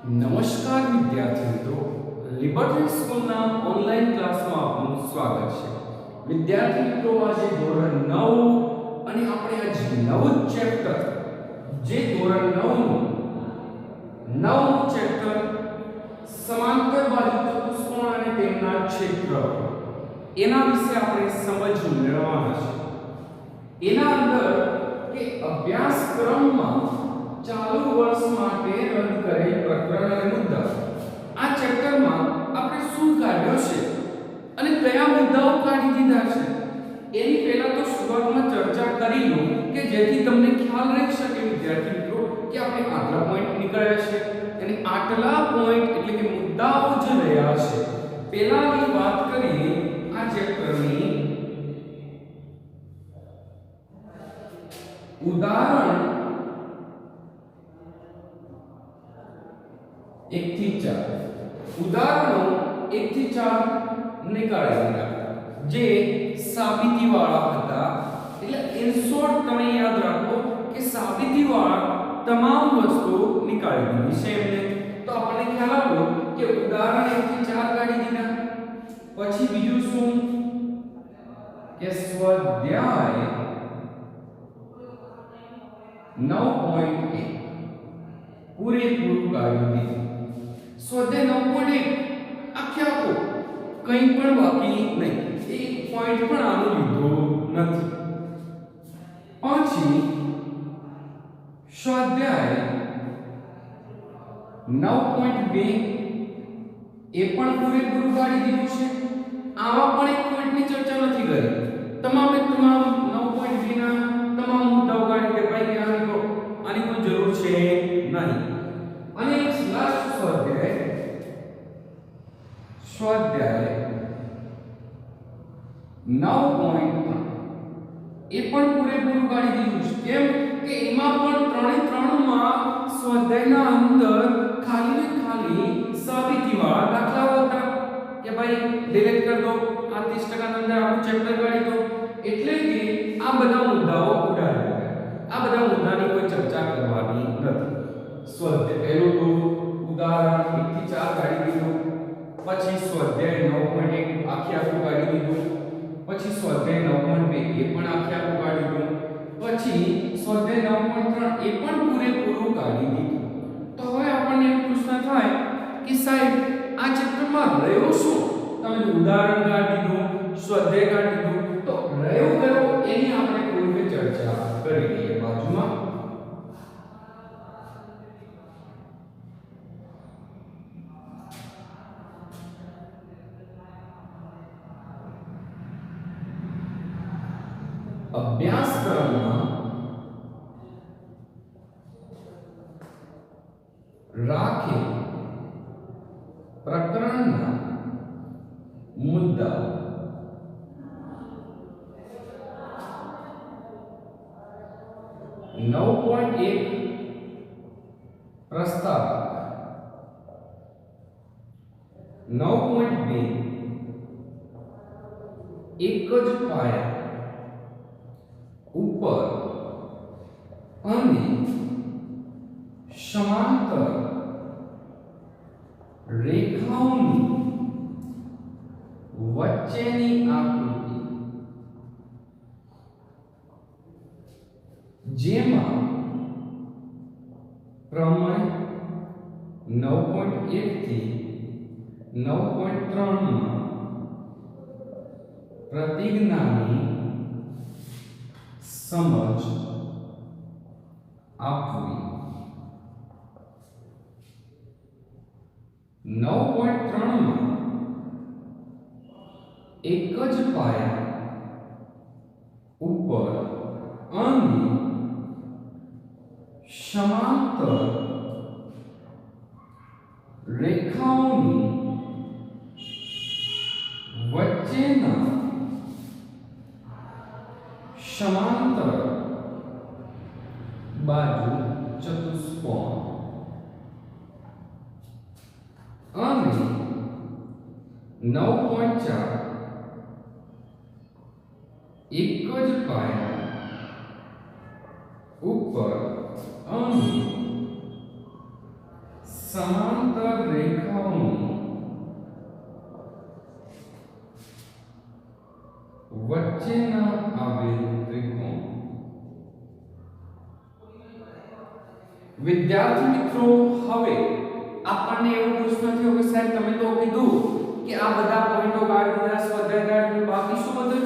નમસ્કાર વિદ્યાર્થી મિત્રો, લિબર્ટી સ્કૂલના ઓનલાઈન ક્લાસમાં આપનું સ્વાગત છે. વિદ્યાર્થી મિત્રો, આજે ધોરણ 9 અને આપણે આજ નવું ચેપ્ટર જે ધોરણ 9 નું નવું ચેપ્ટર સમાંતર બાજુ ચતુષ્કોણ અને તેમના ક્ષેત્ર એના વિશે આપણે સમજ મેળવવાના છે. એના અંદર કે અભ્યાસક્રમમાં ચાલુ વર્ષ માટે રદ કરેલ પ્રકરણ અને મુદ્દા આ ચેપ્ટરમાં આપણે શું કાઢ્યો છે અને કયા મુદ્દાઓ કાઢી દીધા છે એની પહેલા તો શરૂઆતમાં ચર્ચા કરી લો કે જેથી તમને ખ્યાલ રહી શકે વિદ્યાર્થી મિત્રો કે આપણે આટલા પોઈન્ટ નીકળ્યા છે અને આટલા પોઈન્ટ એટલે કે મુદ્દાઓ જે રહ્યા છે. પહેલાની વાત કરીએ આ ચેપ્ટરની ઉદાહરણ 1 થી 4 ઉદાહરણો 1 થી 4 નીકાળી દીધા જે સાબિતી વાળા હતા. એટલે ઇન શોર્ટ તમે યાદ રાખો કે સાબિતી વાળા તમામ વસ્તુઓ નીકાળી દીધી છે એમને. તો આપણને ખ્યાલ આવ્યો કે ઉદાહરણ 1 થી 4 કાઢી દીધા. પછી બીજું શું કે સ્વાધ્યાય 9.1 પૂરેપૂરું કાઢી દીધું. સ્વાધ્યાય 9.1 આખે આખો કંઈ પણ બાકી નહીં, એક પોઈન્ટ પણ આનો લીધો નથી. પછી સ્વાધ્યાય 9.2 એ પણ પૂરેપૂરું કાઢી દીધું છે. આવા પણ એક પોઈન્ટની ચર્ચા નથી કરી. તમામે તમામ 9.2 ના તમામ મુદ્દાઓ કાઢી દે ભાઈ, આની કોઈ જરૂર છે નહીં. અને લાસ્ટ સ્વાધ્યાય 9.3 એ પણ પૂરેપૂરું કાઢી દીધું છે. કેમ કે એમાં પણ ત્રણે ત્રણમાં સ્વાધ્યાયના અંદર ખાલી ને ખાલી સાબિતી વાળા દાખલાઓ હતા કે ભાઈ ડિલીટ કરી દો, આ 30% અંદર આખું ચેપ્ટર કાઢી દો. એટલે કે આ બધા મુદ્દાઓ ઉડાડી ગયા. આ બધા મુદ્દાની કોઈ ચર્ચા કરવાની નથી. સ્વાધ્યાય પહેલું તો ઉદાહરણ 1 થી 4 કાઢી દીધું. પછી સ્વાધ્યાય 9.1 આખી આખું કાઢી દીધું. પછી સ્વાધ્યાય 9.2 એ પણ આખી આખું કાઢી દીધું. પછી સ્વાધ્યાય 9.3 એ પણ પૂરેપૂરું કાઢી દીધું. તો હવે આપણને એક પ્રશ્ન થાય કે સાહેબ આ ચેપ્ટરમાં રહ્યો શું? તમે ઉદાહરણ કાઢી દીધું, સ્વાધ્યાય કાઢી દીધું, તો રહ્યો કયો એની આપણે કોઈ ચર્ચા કરી લઈએ. બાજુમાં અભ્યાસક્રમમાં રાખે પ્રકરણના મુદ્દા 9.1 પ્રસ્તાવ 9.2 એક જ પાયા ઉપર અને સમાંતર રેખાઓની વચ્ચેની આકૃતિ જેમાં પ્રમેય 9.1 થી 9.3 માં પ્રતિજ્ઞાની સમજ આપવી. 9.3 માં એક જ પાયા ઉપર અને સમાંતર રેખાઓની વચ્ચેના સમાંતર બાજુ ચતુષ્કોણ અને 9.4 એક જ પાયા ઉપર અને સમાંતર રેખાઓની વચ્ચેના આવેલ ત્રિકોણ. વિદ્યાર્થી મિત્રો, હવે આપણને એવો પ્રશ્ન થયો કે સાહેબ તમે તો કીધું કે આ બધા પોઈન્ટો કાઢી દીધા, સ્વાધ્યાય કાઢી, બાકી શું બધું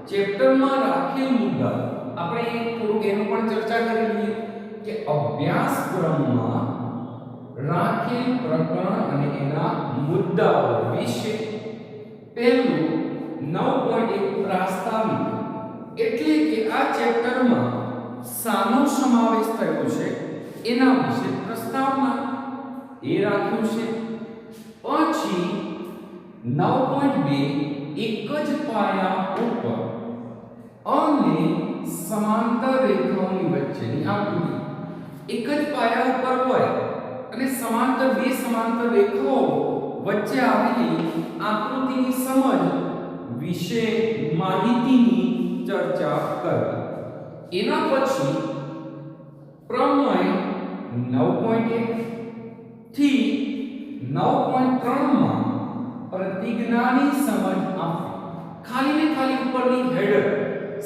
ચેપ્ટરમાં રાખેલ મુદ્દા આપણે થોડુંક એનું પણ ચર્ચા કરી લઈએ કે અભ્યાસક્રમમાં રાખેલ પ્રકરણ અને એના મુદ્દાઓ વિશે. પહેલું 9.1 પ્રાસ્તાવિક, એટલે કે આ ચેપ્ટરમાં શાનો સમાવેશ થયો છે એના વિશે પ્રસ્તાવના એ રાખ્યું છે. પછી 9.2 એક જ પાયા ઉપર અને સમાંતર રેખાઓની વચ્ચેની આકૃતિ. એક જ પાયા ઉપર હોય અને બે સમાંતર રેખાઓ વચ્ચે આવેલી આકૃતિની સમજ વિશે માહિતીની ચર્ચા કરવી. એના પછી પ્રમેય 9.1 થી 9.3 માં પ્રતિજ્ઞાની સમજ આપવી. ખાલી ને ખાલી ઉપરની હેડર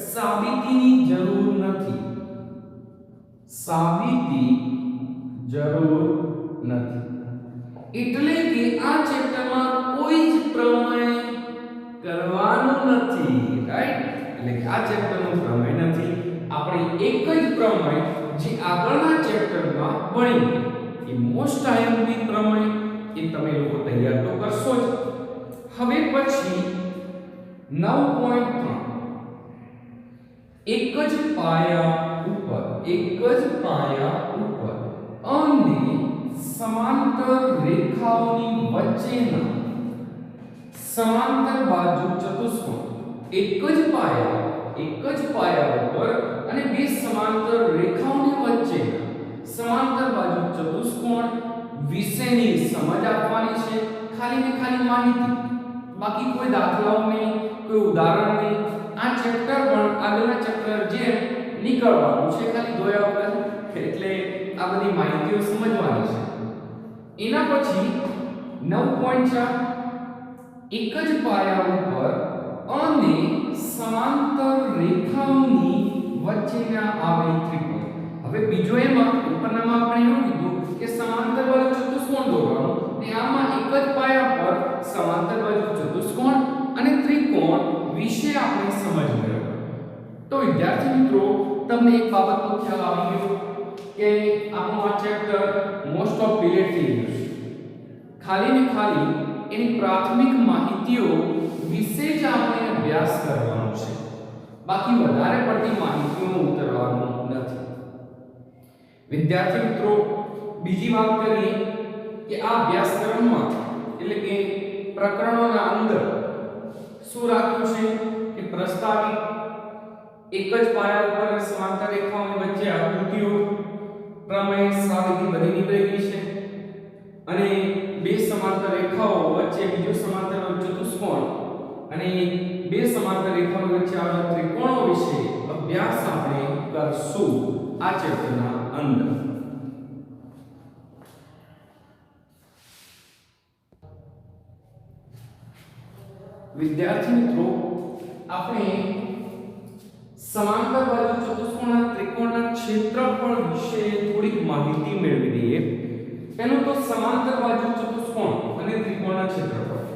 સાબિતીની જરૂર નથી, એટલે કે આ ચેપ્ટરમાં કોઈ જ પ્રમેય કરવાનું નથી, રાઈટ? એટલે કે આ ચેપ્ટરનું પ્રમેય નથી. આપણે એક જ પ્રમેય જે આગળના ચેપ્ટરમાં ભણી એ મોસ્ટ આઈએમપી પ્રમેય એ તમે લોકો તૈયાર તો કરશો જ. હવે પછી 9.3 એક જ પાયા ઉપર અને સમાંતર રેખાઓની વચ્ચેના સમાંતર બાજુ ચતુષ્કોણ. એક જ પાયા ઉપર અને બે સમાંતર રેખાઓની વચ્ચેના સમાંતર બાજુ ચતુષ્કોણ વિશેની સમજ આપવાની છે. ખાલી ને ખાલી માહિતી, બાકી કોઈ દાખલાઓ નહીં, કોઈ ઉદાહરણ નહીં. આ ચેપ્ટર પણ આગળના ચેપ્ટર જે નીકળવાનું છે ખાલી જોયા વગર, એટલે આ બધી માહિતીઓ સમજવાની છે. એના પછી 9.4 એક જ પાયા ઉપર અને સમાંતર રેખાઓની વચ્ચેના આવેલ ત્રિકોણ. હવે બીજો એમાં ઉપરનામાં આપણે એવું કીધું કે સમાંતર બાજુ ચતુષ્કોણ દોરવાનું, ને આમાં એક જ પાયા પર સમાંતર બાજુ ચતુષ્કોણ અને ત્રિકોણ વિશે આપણે સમજ મેળવવી. તો વિદ્યાર્થી મિત્રો, તમને એક બાબતનો ખ્યાલ આવી ગયો કે આપણું આ ચેપ્ટર મોસ્ટ ઓફ ડિલેટ થઈ ગયું છે. ખાલી ને ખાલી એની પ્રાથમિક માહિતીઓ વિશે જ આપણે અભ્યાસ કરવાનો છે, બાકી વધારે પડતી માહિતીઓ ઉતરવાનું નથી. વિદ્યાર્થી મિત્રો, બીજી વાત કરીએ કે આ અભ્યાસક્રમમાં એટલે કે પ્રકરણોના અંદર શું રાખ્યું છે કે પ્રસ્તાવિક, એક જ પાયા ઉપર સમાંતર રેખાઓની વચ્ચે આકૃતિઓ, પ્રમેય, સાબિતી બધી નીકળી ગઈ છે. અને બે સમાંતર રેખાઓ વચ્ચે બીજો સમાંતર ચતુષ્કોણ અને બે સમાંતર રેખાઓ વચ્ચે આવેલા ત્રિકોણો વિશે અભ્યાસ આપણે કરશું આ ચેપ્ટરના અંદર. વિદ્યાર્થી મિત્રો, આપણે સમાંતર બાજુ ચતુષ્કોણના ત્રિકોણના ક્ષેત્રફળ વિશે થોડીક માહિતી મેળવી લઈએ. પહેલું તો સમાંતર બાજુ ચતુષ્કોણ અને ત્રિકોણના ક્ષેત્રફળ.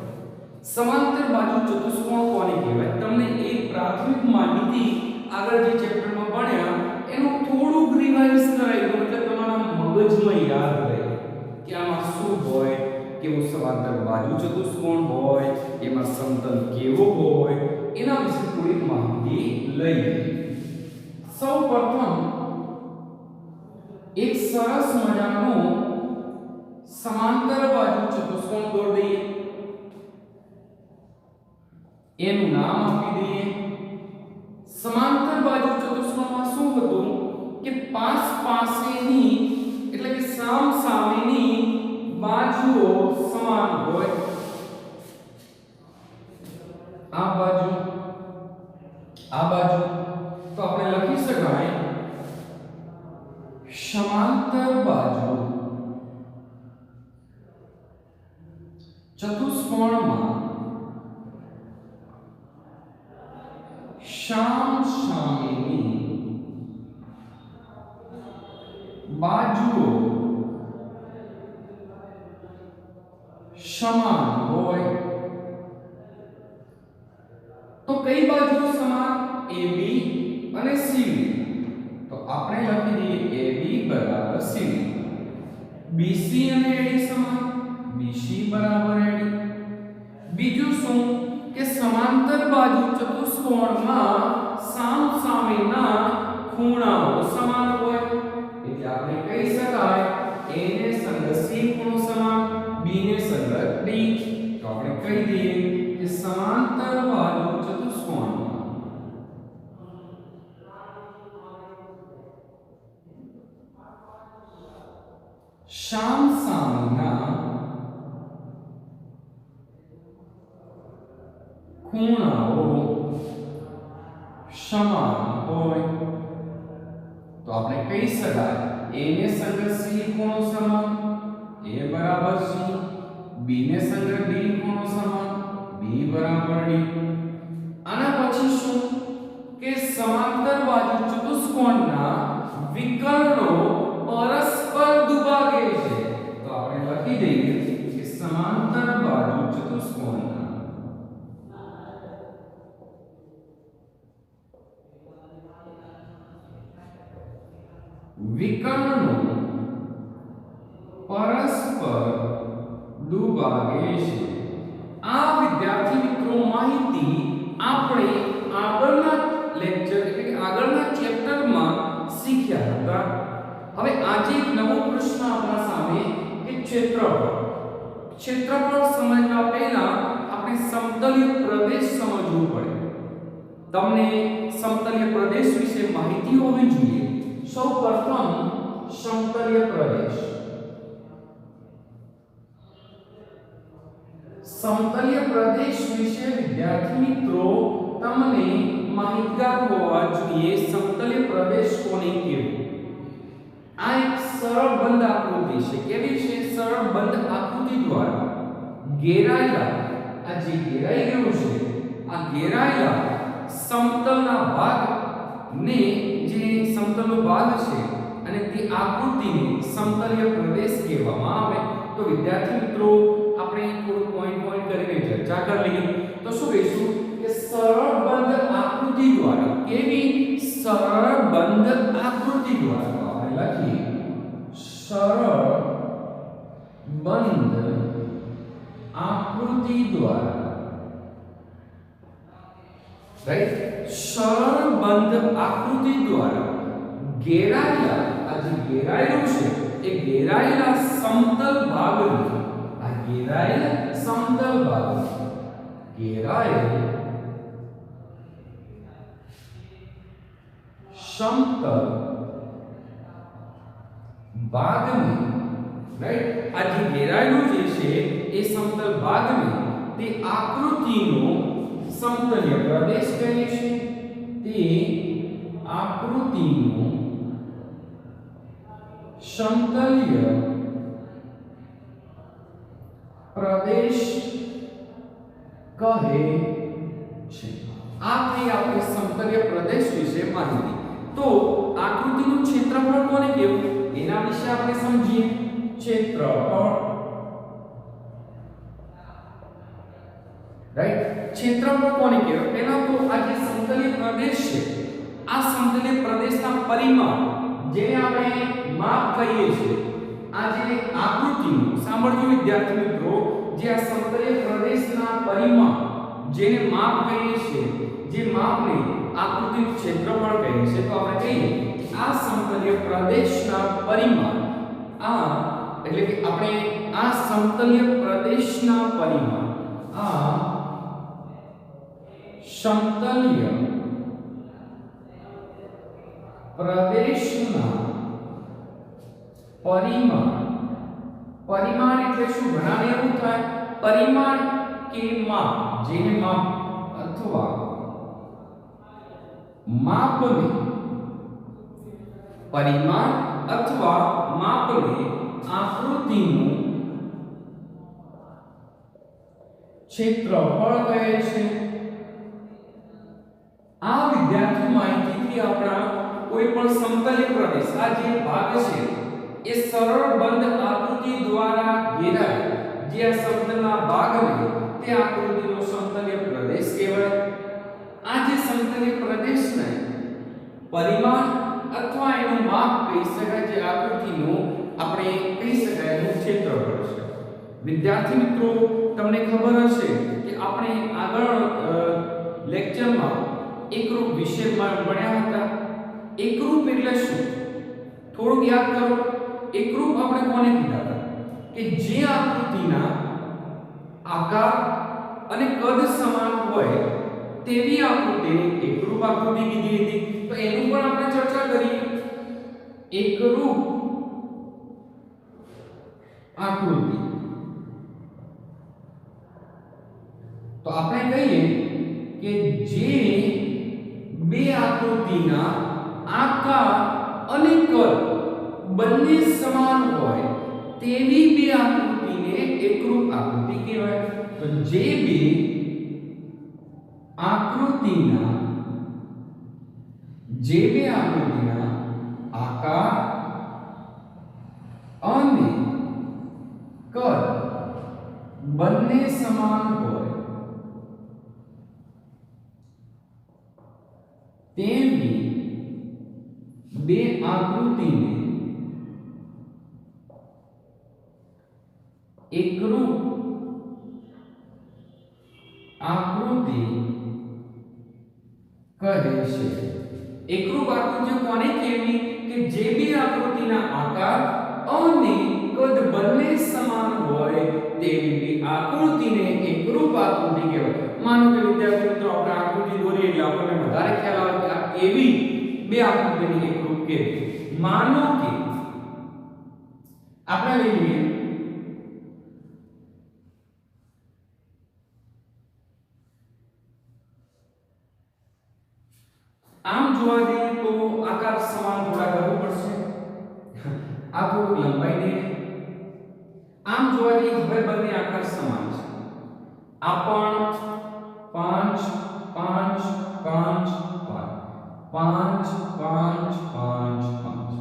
સમાંતર બાજુ ચતુષ્કોણ કોને કહેવાય? તમને એક પ્રાથમિક માહિતી આગળ જે ચેપ્ટરમાં ભણ્યા એનું થોડુંક રિવાઇઝ કરાવી દો, એટલે તમારા મગજમાં યાદ રહે કે આમાં શું હોય, કેવું સમાંતર બાજુ ચતુષ્કોણ હોય, એમાં સમતલ કેવો હોય, એના વિશે થોડીક માહિતી લઈએ. સૌપ્રથમ એક સરસ મજાનું સમાંતર બાજુ ચતુષ્કોણ દોરી દઈએ. એનું નામ આપી દઈએ. સમાંતર બાજુ ચતુષ્કોણમાં શું હતું કે પાસેની એટલે કે સામસામેની બાજુઓ સમાન હોય. આ બાજુ તો આપણે લખી શકાય સમાંતર બાજુ ચતુષ્કોણમાં સામસામેની બાજુઓ સમાન હોય તો કઈ બાજુઓ સમાન AB અને CD તો આપણે લખી દઈએ AB બરાબર CD BC અને AD સમાન BC બરાબર AD બીજું શું કે સમાંતર બાજુ ચતુષ્કોણમાં સામસામેના ખૂણાઓ સમાન હોય એટલે આપણે કહી શકાય A ને સંગત C ખૂણો સમાન B ને સંગત D તો આપણે કહી દઈએ કે સમાંતર બાજુ ચતુષ્કોણમાં સામસામેના ખૂણાઓ સમાન હોય તો આપણે કહી શકાય A ને સંગત C ખૂણો સમાન A બરાબર C B ને સંગત D ખૂણો સમાન B બરાબર D આના પછી શું કે સમાંતર બાજુ ચતુષ્કોણના વિકર્ણો પરસ્પર દુભાગે છે તો આપણે લખી દઈએ કે સમાંતર બાજુ ચતુષ્કોણના વિકર્ણો પરસ્પર દુભાગે છે આ વિદ્યાર્થી મિત્રો માહિતી આપણે આગળના લેક્ચર એટલે કે આગળના ચેપ્ટરમાં શીખ્યા હતા હવે આજે એક નવો પ્રશ્ન આપણા સામે કે ક્ષેત્રફળ સમજવા પહેલા આપણે સમતલીય પ્રદેશ સમજવું પડે તમને સમતલીય પ્રદેશ વિશે માહિતી હોવી જોઈએ સૌપ્રથમ સમતલીય પ્રદેશ વિશે વિદ્યાર્થી મિત્રો તમને માહિતગાર હોવા જોઈએ સમતલીય પ્રદેશ કોને કહેવાય આ એક સરળ બંધ આકૃતિ છે કેવી છે સરળ બંધ આકૃતિ દ્વારા ઘેરાયેલા આ જે ઘેરાઈ ગયું છે આ ઘેરાયેલા સમતલના ભાગ ને જે સમતલનો ભાગ છે અને તે આકૃતિને સમતલીય પ્રદેશ કહેવામાં આવે તો વિદ્યાર્થી મિત્રો આપણે થોડું પોઈન્ટ કરીને ચર્ચા કરી લઈએ તો શું કહીશું કે સરળ બંધ આકૃતિ દ્વારા કેવી સરળ બંધ આકૃતિ દ્વારા આપણે લખીએ સરળ બંધ આકૃતિ દ્વારા રાઈટ સરળ બંધ આકૃતિ દ્વારા ઘેરાયેલા આ જે ઘેરાયેલું છે એ ઘેરાયેલા સમતલ ભાગને આ ઘેરાયેલ સમતલ ભાગ ઘેરાયેલ સમતલ ભાગને રાઈટ આ જે ઘેરાયેલું જે છે એ સમતલ ભાગને તે આકૃતિનો સમતલીય પ્રદેશ કહે છે તે આકૃતિનો સમતલીય પ્રદેશ કહે છે આ થઈ આપણે સમતલીય પ્રદેશ વિશે માહિતી તો આકૃતિનું ક્ષેત્રફળ કોને કહેવું એના વિશે આપણે સમજીએ ક્ષેત્રફળ રાઈટ ક્ષેત્રફળ કોને કહેવાય પહેલા તો આ જે સમતલીય પ્રદેશ છે આ સમતલીય પ્રદેશના પરિમાણ જેને આપણે માપ કહીએ છીએ આ જે આકૃતિનું સાંભળજો વિદ્યાર્થી મિત્રો જે આ સમતલીય પ્રદેશના પરિમાણ જેને માપ કહીએ છીએ જે માપને આકૃતિનું ક્ષેત્રફળ કહીએ છીએ તો આપણે કહીએ આ સમતલીય પ્રદેશના પરિમાણ આ એટલે કે આપણે આ સમતલીય પ્રદેશના પરિમાણ આ સમતલીય પ્રદેશના પરિમાણ એટલે શું ઘણાને એવું થાય પરિમાણ કે માપ જેને માપ અથવા માપને પરિમાણ અથવા માપને આકૃતિનું ક્ષેત્રફળ કહે છે. આ વિદ્યાર્થી માહિતીથી આપણા કોઈ પણ સમતલીય પ્રદેશ આ જે ભાગ છે એ સરળ બંધ આકૃતિ દ્વારા ઘેરાય જે આ સમતલના ભાગને તે આકૃતિનો સમતલીય પ્રદેશ કહેવાય. આ જે સમતલીય પ્રદેશને પરિમાણ અથવા એનું માપ કહી શકાય. જે આકૃતિનું આપણે કહી શકાય એનું ક્ષેત્રફળ છે. વિદ્યાર્થી મિત્રો તમને ખબર હશે કે આપણે આગળ લેક્ચરમાં એકરૂપ વિષયમાં ભણ્યા હતા. એકરૂપ એટલે શું? થોડું યાદ કરો. એકરૂપ આપણે કોને કીધા હતા? કે જે આકૃતિના આકાર અને કદ સમાન હોય તેવી આકૃતિને એકરૂપ આકૃતિ કીધી હતી. તો એનું પણ આપણે ચર્ચા કરી. એકરૂપ આકૃતિ તો આપણે કહીએ કે જે બે આકૃતિના આકાર અને કદ બંને સમાન હોય તેવી બે આકૃતિને એકરૂપ આકૃતિ કહેવાય. તો જે બે આકૃતિના આકાર અને કદ બંને સમાન હોય તેવી બે આકૃતિને એકરૂપ આકૃતિ કહે છે. એકરૂપ આકૃતિ કોને કહેવી? કે જે બે આકૃતિના આકાર અને કદ બંને સમાન હોય તેવી બે આકૃતિને એકરૂપ આકૃતિ કહેવાય. માનો કે વિદ્યાર્થી મિત્રો આપણે આકૃતિ દોરીએ એટલે આપણને વધારે ખ્યાલ આવે કે આ કેવી બે આકૃતિની એકરૂપ કેવી. માનો કે આપણે લઈ લઈએ આમ જોવા જઈએ તો આકાર સમાન થોડા કરવું પડશે. આ થોડું લંબાઈ દે. આમ જોવા જઈએ હવે બંને આકાર સમાન છે. આ પણ 5 5 5 5 5 5 5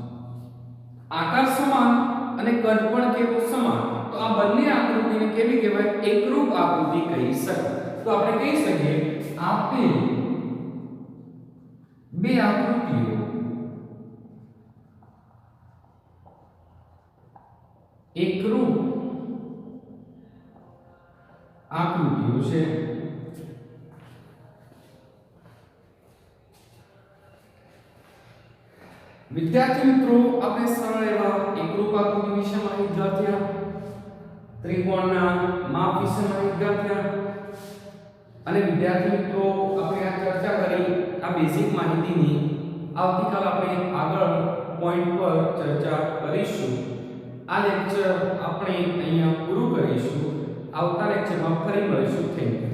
આકાર સમાન અને કદ પણ કેવું સમાન. તો આ બંને આકૃતિને કેવી કહેવાય? એકરૂપ આકૃતિ કહી શકાય. તો આપણે કહી શકીએ આપેલ બે આકૃતિઓ એકરૂપ આકૃતિઓ છે. વિદ્યાર્થી મિત્રો આપણે સરળ એવા એકરૂપ આકૃતિ વિશે માહિતગાર થયા. ત્રિકોણના માપ વિશે માહિતગાર થયા. અને વિદ્યાર્થી મિત્રો આપણે આ ચર્ચા કરી આ બેઝિક માહિતીની આવતીકાલ આપણે આગળ પોઈન્ટ પર ચર્ચા કરીશું. આ લેક્ચર આપણે અહીંયા પૂરું કરીશું. આવતા લેક્ચરમાં ફરી મળીશું. Thank you.